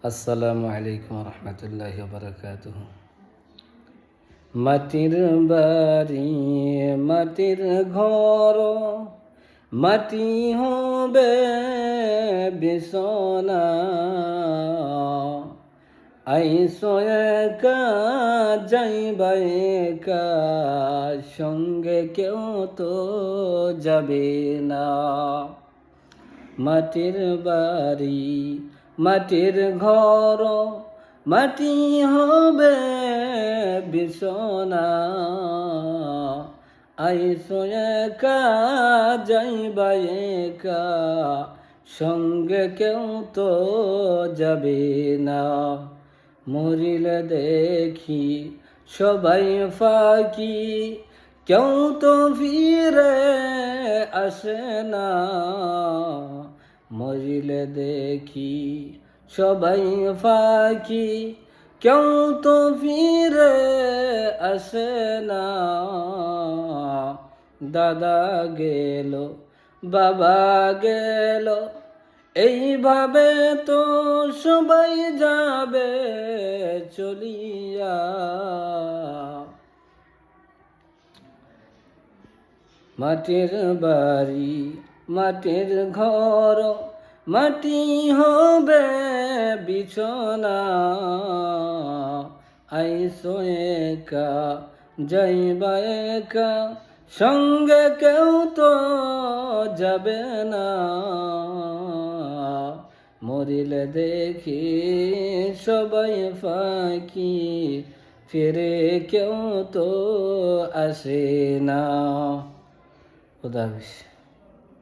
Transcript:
আসসালামু আলাইকুম রহমতুল্লাহি বারাকাতুহ। মাটির বাড়ি মাটির ঘর, মাটি হবে বিছনা। আইসো একা যাইবা একা, সঙ্গে কেউ তো যাবে না। মাটির বাড়ি মাটির ঘর, মাটি হবে বিছনা। আইসো একা যাইবা একা, সঙ্গে কেউ তো যাবে না। মরিলে দেখি সবাই ফাঁকি, কেউ তো ফিরে আসে না। মরিলে দেখি সবাই ফাঁকি, কেউ তো ফিরে আসে না। দাদা গেল বাবা গেল, এইভাবে তো সবাই যাবে চলিয়া। মাটির বাড়ি মাটির ঘর, মাটি হবে বিছনা। আইসো একা যাইবা একা, সঙ্গে কেউ তো যাবে না। মরিলে দেখি সবাই ফাঁকি, ফিরে কেউ তো আসে না। খুদা হাফেজ।